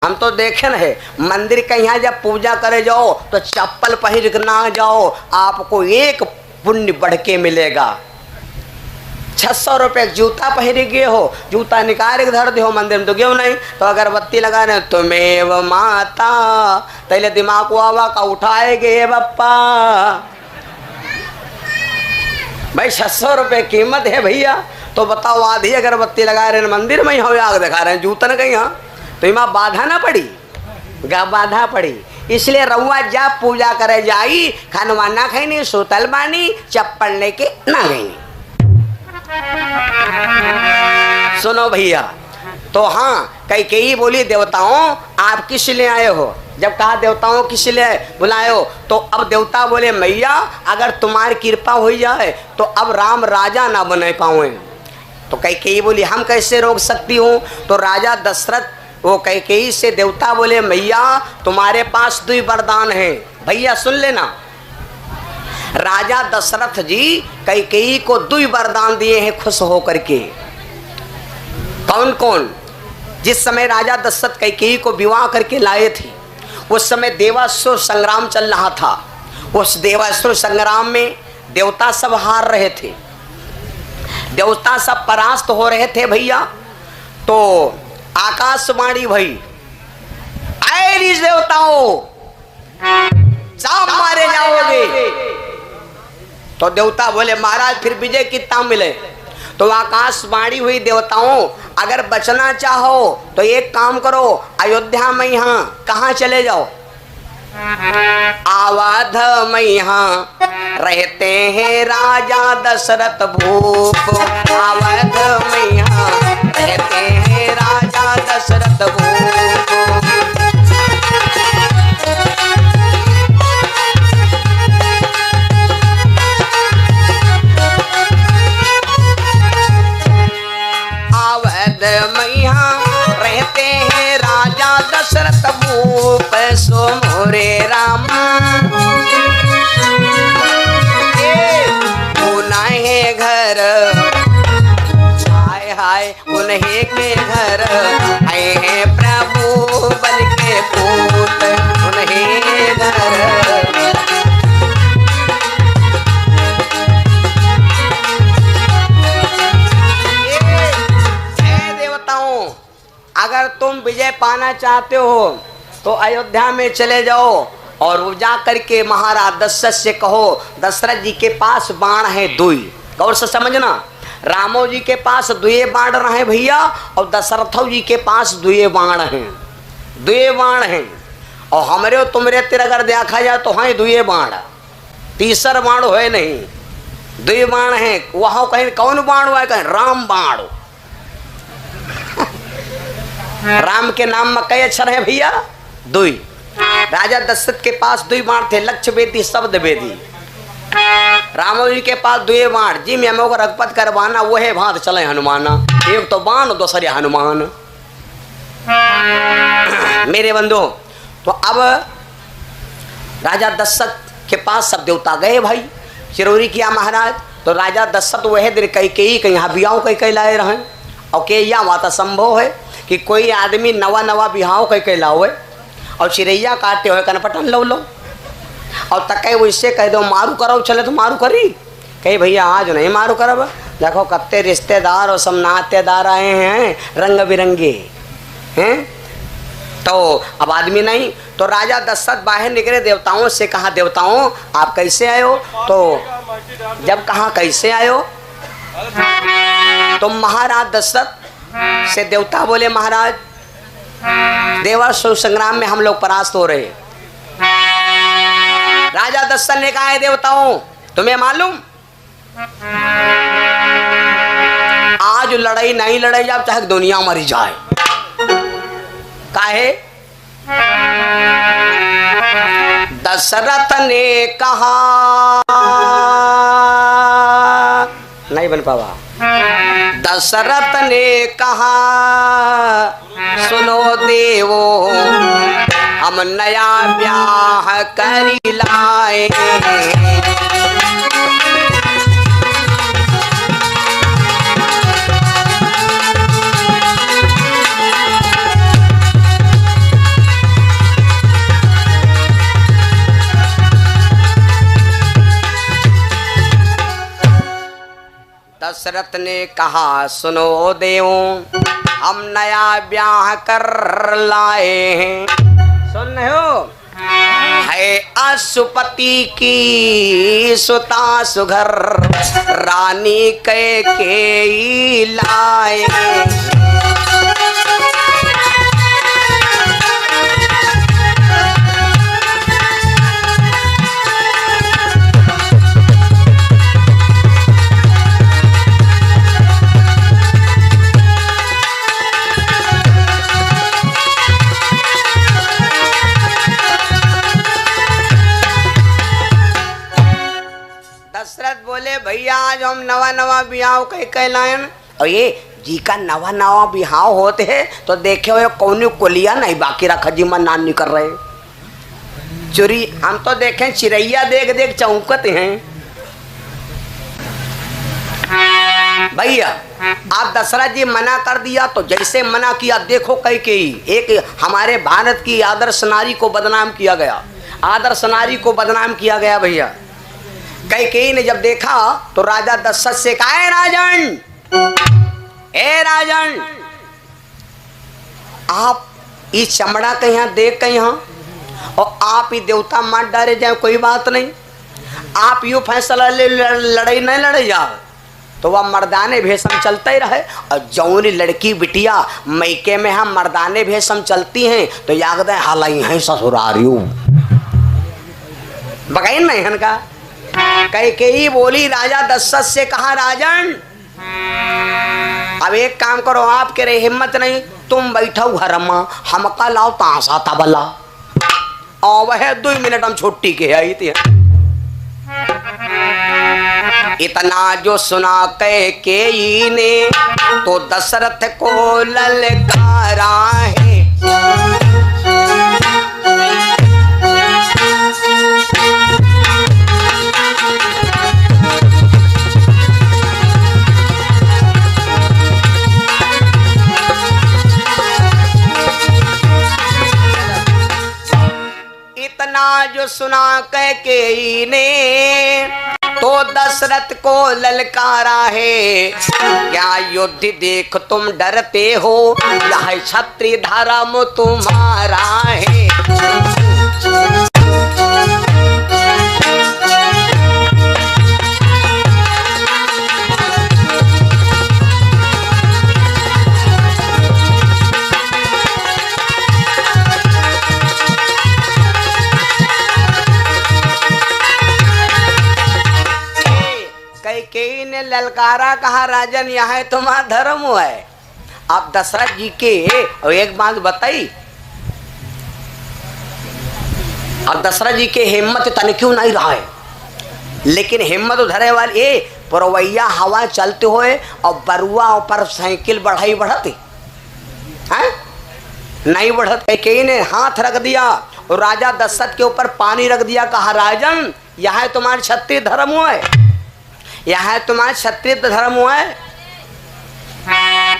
हम तो देखे है मंदिर के यहाँ जब पूजा करे जाओ तो चप्पल पहन के ना जाओ, आपको एक पुण्य बढ़ के मिलेगा। 600 रुपये जूता पहन गए हो, जूता निकाल के धर दो मंदिर में तो क्यों नहीं, तो अगरबत्ती लगा रहे तुम्हें माता तैले दिमाग को आवा का उठाएगे बप्पा। भाई 600 रुपये कीमत है भैया, तो बताओ आधी अगरबत्ती लगा रहे हैं मंदिर में, यहाँ आग दिखा रहे हैं जूता न कहीं, यहाँ तो यहाँ बाधा ना पड़ी, बाधा पड़ी। इसलिए रउआ जब पूजा करे जाई खानवा ना खैनी, सोतल बानी, चप्पल लेके ना गई। सुनो भैया, तो हाँ कई बोली देवताओं आप किस लिए आए हो, जब कहा देवताओं किस लिए बुलाए हो, तो अब देवता बोले मैया अगर तुम्हारी कृपा हो जाए तो अब राम राजा ना बने पाए। तो कई बोली हम कैसे रोक सकती हूँ, तो राजा दशरथ वो कई से देवता बोले मैया तुम्हारे पास 2 वरदान हैं। भैया सुन लेना, राजा दशरथ जी कई को 2 वरदान दिए हैं खुश होकर के। कौन कौन? जिस समय राजा दशरथ कई को विवाह करके लाए थे उस समय देवासुर संग्राम चल रहा था। उस देवासुर संग्राम में देवता सब हार रहे थे, देवता सब परास्त हो रहे थे भैया। तो आकाशवाणी भई ऐ देवताओं सब मारे जाओगे। तो देवता बोले महाराज फिर विजय कितना मिले, तो आकाशवाणी हुई देवताओं अगर बचना चाहो तो एक काम करो, अयोध्या में यहाँ कहाँ चले जाओ, अवध में यहाँ रहते हैं राजा दशरथ भूप, अवध में यहाँ रहते हैं राजा दशरथ भूप। अवध में यहाँ रहते हैं राजा दशरथ भूप, सो मोरे राम उन्हें घर हाय हाय उन्हें के घर आए हैं प्रभु बल के पूत, उन्हें घर। अगर तुम विजय पाना चाहते हो तो अयोध्या में चले जाओ और वो जा करके महाराज दशरथ से कहो दशरथ जी के पास बाण है 2। गौर से समझना, रामो जी के पास 2 बाण रहे भैया और दशरथ जी के पास 2 बाण हैं, 2 बाण हैं। और हमरे तुमरे तिर अगर देखा जाए तो हाँ 2 बाण, तीसरा बाण है नहीं, 2 बाण हैं। वहाँ कहीं कौन बाण हुआ है, कहीं राम बाण। राम के नाम में कई अक्षर है भैया 2। राजा दशरथ के पास 2 बाण थे, लक्ष्य वेदी शब्द वेदी। राम जी के पास 2 बाण, जी में को रघुपत करवाना वो है भात चले हनुमाना, एक तो बाण दूसरे हनुमान। मेरे बंधु, तो अब राजा दशरथ के पास सब देवता गए भाई, चिरौरी किया महाराज। तो राजा दशरथ वह दिन कई यहाँ बियाह कई लाए रहे, और के या माता संभव है कि कोई आदमी नवा बिहाव कई लाओ और चिड़ैया काटते हुए कनपटन लो और तक वैसे कह दो मारू करो, चले तो मारू करी, कही भैया आज नहीं मारू करब, देखो कत्ते रिश्तेदार और सब नातेदार आए हैं रंग बिरंगे हैं। तो अब आदमी नहीं, तो राजा दशरथ बाहर निकले, देवताओं से कहा देवताओं आप कैसे आए हो, तो जब कहा कैसे आए हो तो महाराज दशरथ से देवता बोले महाराज देवासुर संग्राम में हम लोग परास्त हो रहे। राजा दशरथ ने कहा है देवताओं तुम्हें मालूम आज लड़ाई नहीं लड़ाई जाए चाहे दुनिया मरी जाए, काहे? दशरथ ने कहा नहीं बन पावा। दशरथ ने कहा सुनो देवो हम नया ब्याह करी लाए, दशरथ ने कहा सुनो देव, हम नया ब्याह कर लाए हैं। सुन रहे हो? है अशुपति की सुता सुघर, रानी कैकेयी लाए। दशरथ बोले भैया आज हम नवा नवा बिहाव कह लायन, और ये जी का नवा नवा बिहाव होते है तो देखे हुए कौन कोलिया नहीं बाकी रखा जी मन नान नहीं कर रहे। चुरी हम तो देखें चिड़ैया देख देख चौंकत हैं। भैया आप दशरथ जी मना कर दिया तो जैसे मना किया देखो कैकेयी, एक हमारे भारत की आदर्श नारी को बदनाम किया गया, आदर्श नारी को बदनाम किया गया। भैया कैकेयी ने जब देखा तो राजा दशरथ से कहा, ए राजन, ए राजन, आप इस चमड़ा के यहाँ देख के यहाँ और आप ही देवता मार डाले जाए कोई बात नहीं, आप यूँ फैसला ले लड़ाई नहीं लड़े जाओ तो वह मर्दाने भेषम चलते ही रहे। और जौनी लड़की बिटिया मैके में हम मर्दाने भेषम चलती हैं तो याद है हालाई हैं ससुरारियों बगाइन नहीं हन का। कैकेयी बोली राजा दशरथ से कहा, राजन अब एक काम करो, आपके रे हिम्मत नहीं, तुम बैठो घर में, हमका लाओ तांसा तबला और वह 2 मिनट हम छुट्टी के आई थी। इतना जो सुना कैकेयी ने तो दशरथ को ललकारा है। इतना जो सुना कैकेयी ने तो दशरथ को ललकारा है। क्या युद्ध देख तुम डरते हो, यह क्षत्रिय धर्म तुम्हारा है। कैकेयी ने ललकारा, कहा राजन यह तुम्हारा धर्म है। आप दशरथ जी के और एक बात बताई, अब दशरथ जी के हिम्मत तन क्यों नहीं रहा है, लेकिन हिम्मत धरे वाले ये परवैया हवा चलते हुए और बरुआ ऊपर साइकिल बढ़ाई बढ़ती है नहीं बढ़त। कैकेयी ने हाथ रख दिया और राजा दशरथ के ऊपर पानी रख दिया, कहा राजन यह तुम्हारे क्षत्रिय धर्म है, यह तुम्हारा क्षत्रिय धर्म है।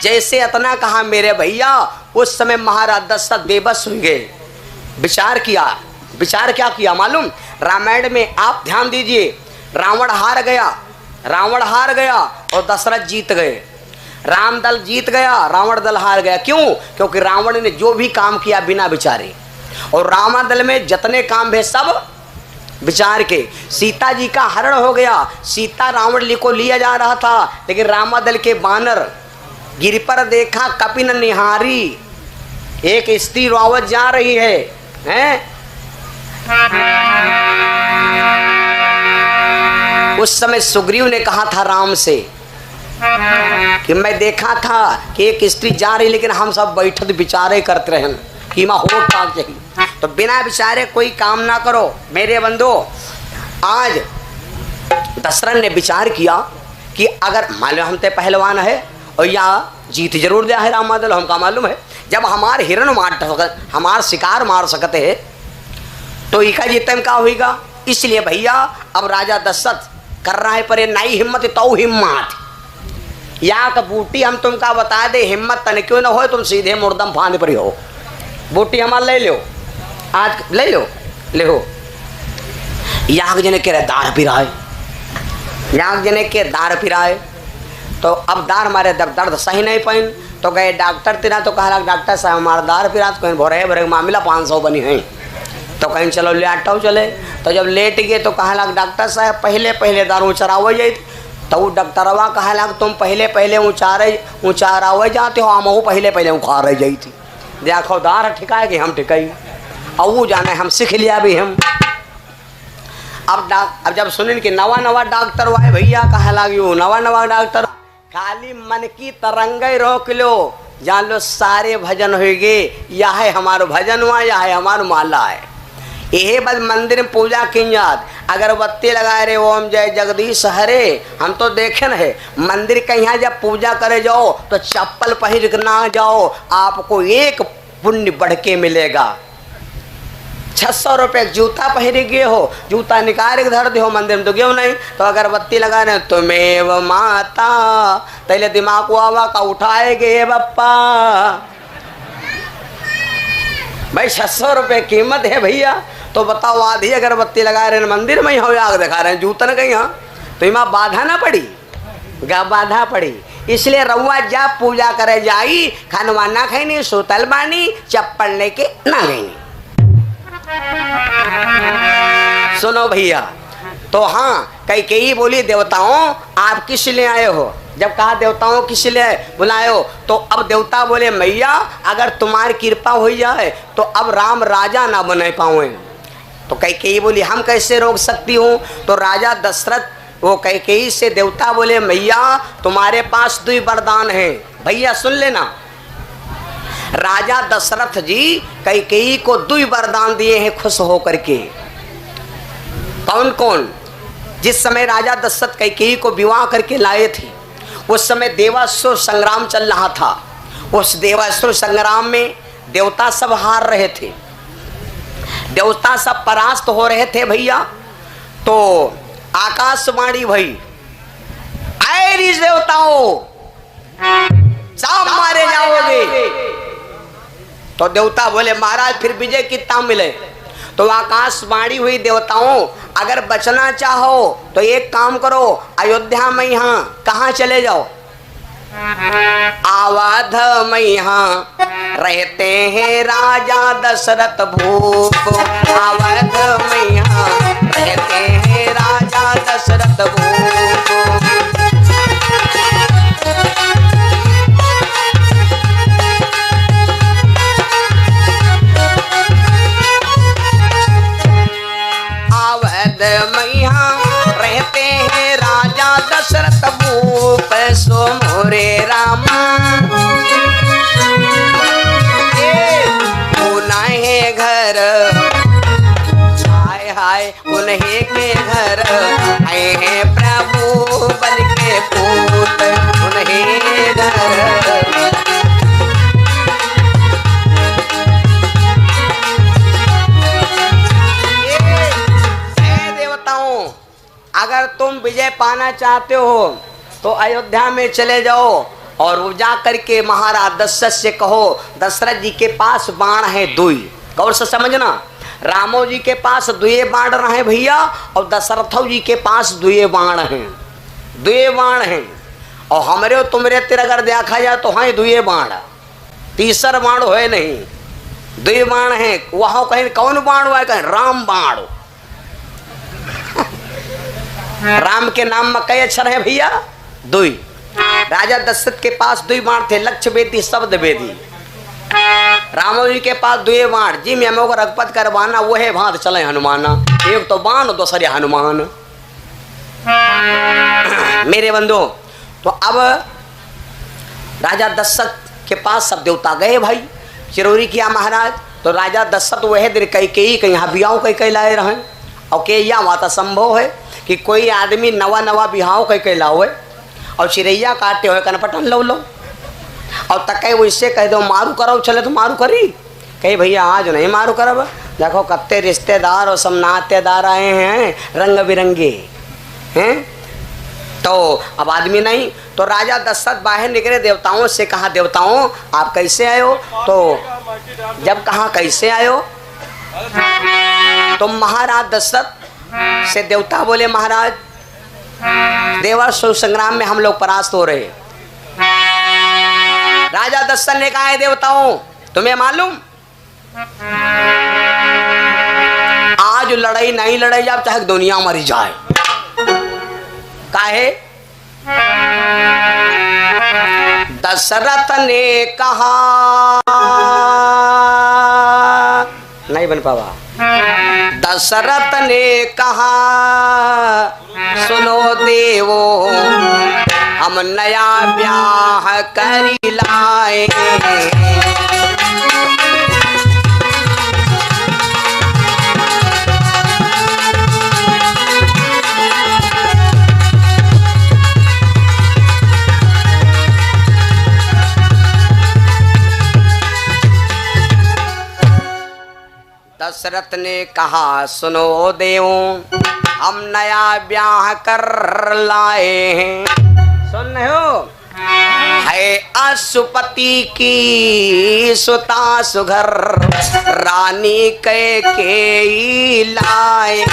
जैसे इतना कहा मेरे भैया, उस समय महाराज दशरथ बेबस हो गए। विचार किया, विचार क्या किया मालूम, रामायण में आप ध्यान दीजिए, रावण हार गया, रावण हार गया और दशरथ जीत गए। राम दल जीत गया, रावण दल हार गया। क्यों? क्योंकि रावण ने जो भी काम किया बिना विचारे, और रावण दल में जितने काम है सब विचार के। सीता जी का हरण हो गया, सीता रावण को लिया जा रहा था, लेकिन रामादल के बानर गिर पर देखा कपिन निहारी, एक स्त्री रावत जा रही है, हैं? उस समय सुग्रीव ने कहा था राम से कि मैं देखा था कि एक स्त्री जा रही, लेकिन हम सब बैठे विचारे करते रहे कि माँ हो का चाहिए, तो बिना विचारे कोई काम ना करो मेरे बंधु। आज दशरथ ने विचार किया कि अगर मालूम हम ते पहलवान है और यहाँ जीत जरूर दिया है रामादल, हमका मालूम है जब हमारे हिरण मार सकते, हमारा शिकार मार सकते है तो इका जीते में क्या होगा। इसलिए भैया अब राजा दशरथ कर रहा है, पर नई हिम्मत तो हिम्मत या का बूटी हम तुमका बता दे, हिम्मत तन क्यों ना हो, तुम सीधे मुर्दम फांद पर हो। बूटी हमारा ले लो, आज ले लो, ले हो। याग जने के दार पिराए, याग जने के दार पिराए, तो अब दार मारे जब दर्द सही नहीं पाइन तो गए डॉक्टर तिरा तो कहा डॉक्टर साहब हमारा दार फिर कहीं भरे भरे मामला 500 बनी है तो कहीं चलो ले आटाओ चले। तो जब लेट गए तो कहा डॉक्टर साहब पहले पहले दारू चरावे जाए। तो वो डॉक्टरवा कहा तुम पहले पहले ऊँचारावे जाते हो हम पहले पहले उखाड़ रह जाई थी। देखो दार ठिकाए कि हम ठिकाई और वो जाने हम सीख लिया भी हम। अब जब सुनिन कि नवा नवा डॉक्टर वाए भैया कहा लागियो नवा नवा डॉक्टर खाली मन की तरंग रोक लो जान लो सारे भजन हो गए। यह है हमारो भजन हुआ यह है हमारो माला है। यही बस मंदिर में पूजा की याद अगरबत्ती लगाए रे ओम जय जगदीश हरे। हम तो देखे है मंदिर के यहाँ जब पूजा करे जाओ तो चप्पल पहन के ना जाओ आपको एक पुण्य बढ़ के मिलेगा। 600 रुपये जूता पहने गए हो जूता निकाल के धर दे हो मंदिर में तो गए नहीं। तो अगरबत्ती लगा रहे तुम्हें माता पहले दिमाग को आवा का उठाए गए बप्पा। भाई 600 रुपये कीमत है भैया। तो बताओ आधी अगरबत्ती लगा रहे मंदिर में हो आग दिखा रहे हैं जूता न कहीं तो इमा बाधा ना पड़ी बाधा पड़ी। इसलिए रउआ जब पूजा करे जाई खानवा ना खाई सोतल बानी चप्पल लेके ना गई। सुनो भैया तो हाँ कई बोली देवताओं आप किस लिए आए हो। जब कहा देवताओं किस लिए बुलाए हो तो अब देवता बोले मैया अगर तुम्हारी कृपा हो जाए तो अब राम राजा ना बने पाओ। तो कई बोली हम कैसे रोक सकती हूँ। तो राजा दशरथ वो कई से देवता बोले मैया तुम्हारे पास 2 वरदान है। भैया सुन लेना राजा दशरथ जी कई को 2 वरदान दिए हैं खुश होकर के। कौन कौन। जिस समय राजा दशरथ कई को विवाह करके लाए थे उस समय देवासुर संग्राम चल रहा था। उस देवासुर संग्राम में देवता सब हार रहे थे देवता सब परास्त हो रहे थे भैया। तो आकाशवाणी भई आए ऋषि देवताओं सब मारे जाओगे। तो देवता बोले महाराज फिर विजय कितना मिले। तो आकाशवाणी हुई देवताओं अगर बचना चाहो तो एक काम करो अयोध्या में यहाँ कहाँ चले जाओ अवध में यहाँ रहते हैं राजा दशरथ भूप। अवध में यहाँ रहते हैं राजा दशरथ भूप। अवध में यहाँ रहते हैं राजा दशरथ भूप। सो मोरे रामा उन्हें घर हाय हाय उन्हें के घर आए हैं प्रभु बल के पूत उन्हें घर। अगर तुम विजय पाना चाहते हो तो अयोध्या में चले जाओ और वो जा करके महाराज दशरथ से कहो दशरथ जी के पास बाण है 2। गौर से समझना रामो जी के पास 2 बाण रहे भैया और दशरथ जी के पास 2 बाण हैं 2 बाण हैं। और हमरे तुमरे तिर अगर देखा जाए तो हाँ 2 बाण तीसरा बाण है नहीं 2 बाण हैं। वहाँ कहीं कौन बाण हुआ है कहीं राम बाण। राम के नाम में कई अक्षर है भैया 2। राजा दशरथ के पास 2 बाण थे लक्ष्य वेदी शब्द वेदी। रामो जी के पास 2 बाण जी में को रघुपत करवाना वो है भांत चले हनुमाना। एक तो बाण दूसरे हनुमान। मेरे बंधु तो अब राजा दशरथ के पास सब देवता गए भाई चिरौरी किया महाराज। तो राजा दशरथ वह दिन कई हबियाओं कई लाए रहे और के या माता संभव है कि कोई आदमी नवा नवा बिहाव कई लाओ और चिड़ैया काटते हुए कनपटन लो और तक वैसे कह दो मारू करो चले तो मारू करी कही भैया आज नहीं मारू करब। देखो कत्ते रिश्तेदार और सब नातेदार आए हैं रंग बिरंगे हैं। तो अब आदमी नहीं। तो राजा दशरथ बाहर निकले देवताओं से कहा देवताओं आप कैसे आए हो। तो जब कहा कैसे आए हो तो महाराज दशरथ से देवता बोले महाराज देवासुर संग्राम में हम लोग परास्त हो रहे। राजा दशरथ ने कहा है देवताओं, तुम्हें मालूम आज लड़ाई नहीं लड़ाई जाए चाहे दुनिया मरी जाए। काहे? दशरथ ने कहा, नहीं बन पावा। दशरथ ने कहा सुनो देवो, हम नया ब्याह करी लाए। दशरथ ने कहा सुनो देवो, हम नया ब्याह कर लाए हैं। सुन रहे हो? है अशुपति की सुता सुघर, रानी कैकेयी लाए।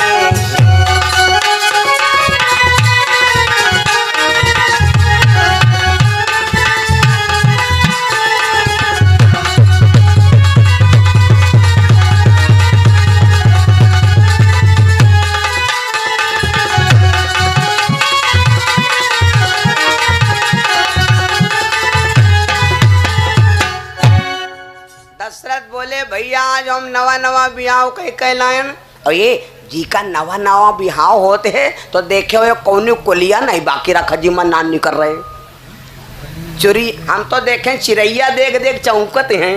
दशरथ बोले भैया आज हम नवा नवा बिहाव कह लायन, और ये जी का नवा नवा बिहाव होते है तो देखे हुए कौन कोलिया नहीं बाकी रखा जी मन नान नहीं कर रहे। चुरी हम तो देखें चिड़ैया देख देख चौंकते हैं।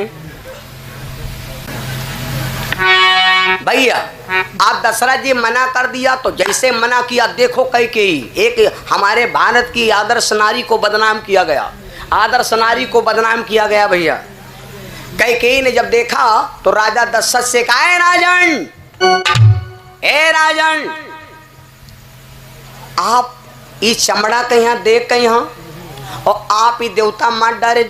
भैया आप दशरथ जी मना कर दिया तो जैसे मना किया देखो कैकेयी, एक हमारे भारत की आदर्श नारी को बदनाम किया गया, आदर्श नारी को बदनाम किया गया। भैया कैकेयी ने जब देखा तो राजा दशरथ से कहा, है राजन, ए राजन, आप इस चमड़ा के यहाँ देख के यहाँ और आप ही देवता मार डाले।